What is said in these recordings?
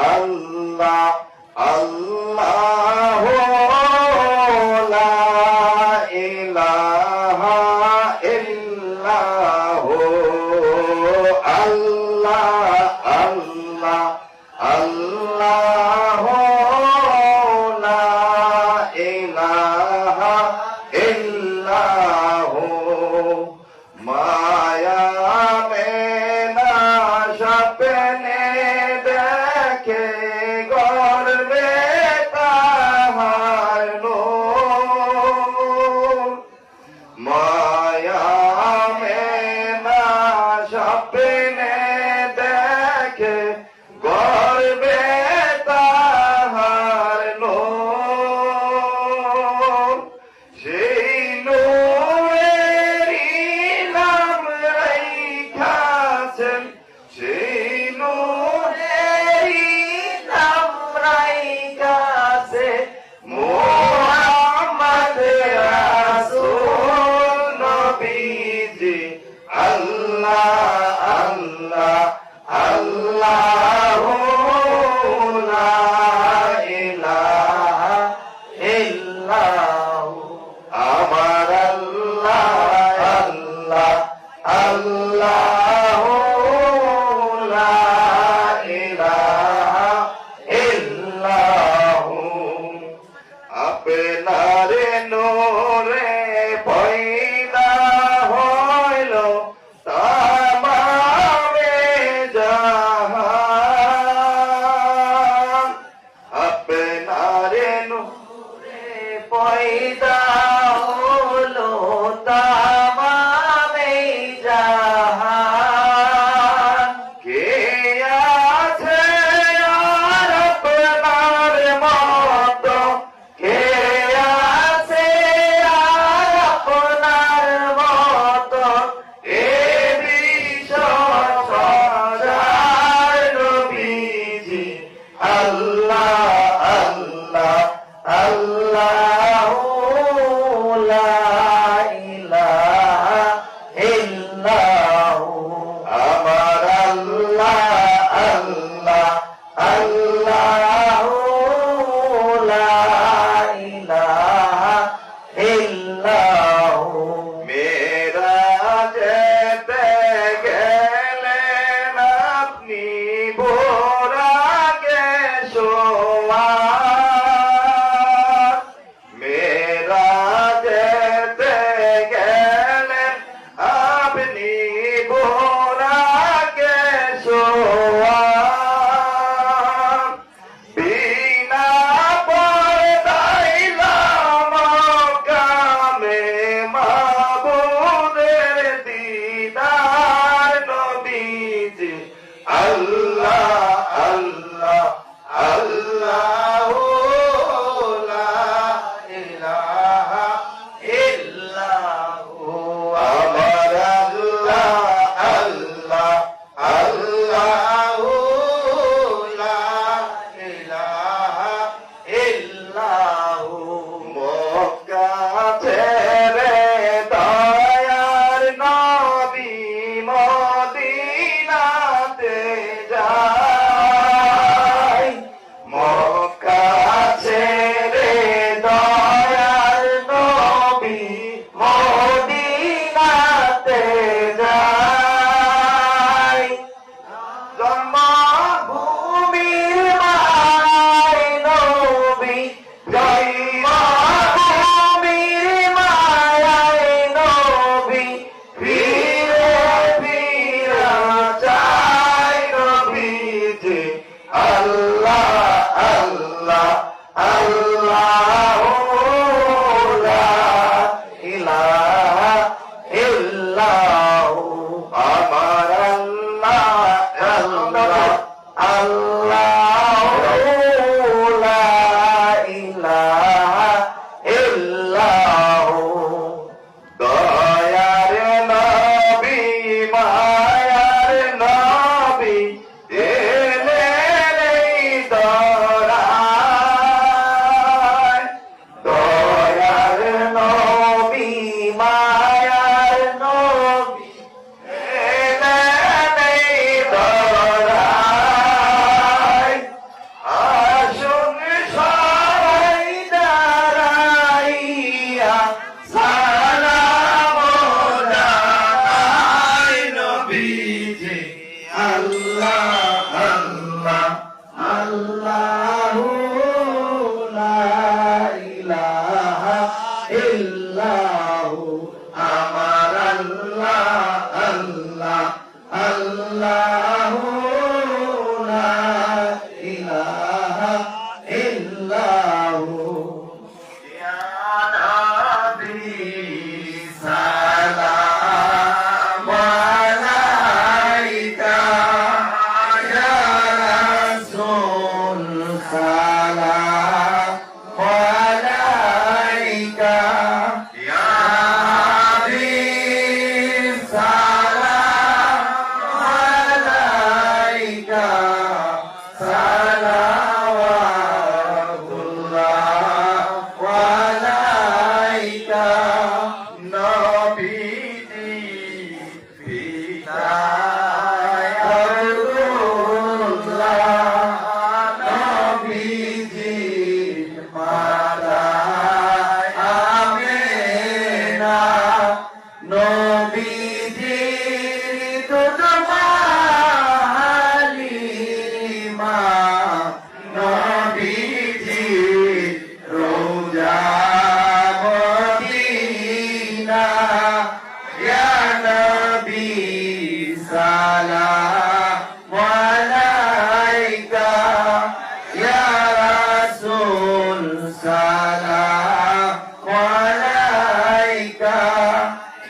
আল্লাহ আল্লাহু লা ইলাহা ইল্লাহু আল্লাহ আল্লাহ আল্লাহু লা ইলাহা ইল্লাহু মায়া মেনা স্বপ্নে দেখে গর্বে তাহার নূর মায়া মেনা স্বপ্নে দেখে গর্বে তাহার নূর সেই নূরেরই নাম রাইখাছেন সেই নূরেরই নাম রাইখাছে মুহাম্মদ রাসূল নবীজি আল্লাহ আল্লাহ আল্লাহু লা ইলাহা ইল্লাহু আমার আল্লাহ আল্লাহ আল্লাহু লা ইলাহা ইল্লাহু আপনার নূরে পয়দা হইল তামামে জাহান আপনার নূরে পয়দা হলো তামামে জাহান কে আছে আর আপনার মতো কে আছে আর আপনার মতো এ বিশ্ব সজার নবীজি আল্লাহ আল্লাহ আল্লাহু লা ইলাহা ইল্লাহু আমার আল্লাহ আল্লাহ আল্লাহু লা ইলাহা ইল্লাহু মেরাজেতে গেলেন আপনি ভোরাগে শোয়া মেরাজেতে গেলেন আপনি ভোরাগে শোয়া বিনা পর্দায় মকামে মাবুদের দিদার নবীজি আল্লাহ আল্লাহ আল্লাহু লা ইলাহা ইল্লাহু আমার আল্লাহ আল্লাহ আল্লাহু লা ইলাহা ইল্লাহু মক্কা ছেড়ে দয়ার নবী মদিনাতে যায় আল্লাহু লা ইলাহা ইল্লাহু আমার আল্লাহ আল্লাহ আল্লাহু লা ইলাহা ইল্লাহু ইয়া নবী সালাম আলাইকা ইয়া রাসূল সালাম আলাইকা ইয়া হাবিব সালাম আলাইকা সালাওয়াতুল্লাহ আলাইকা নবীজি পিতা আব্দুল্লাহ নবীজি মাতা আমিনা নবীজি দুধ হালিমা নবীজি রোজা মদিনা ইয়া নবী সালাম আলাইকা ইয়া রাসূল সালাম আলাইকা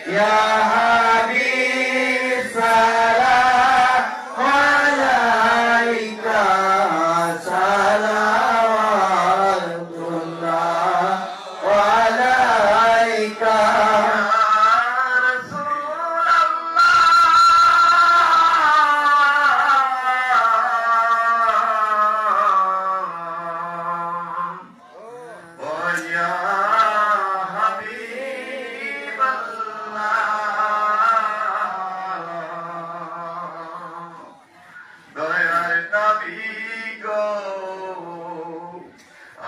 ইয়া হাবিব সালাম আলাইকা সালাওয়াতুল্লাহ আলাইকা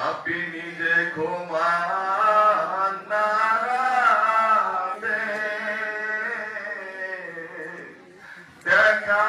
আপনি দেখো মানাবে দেখা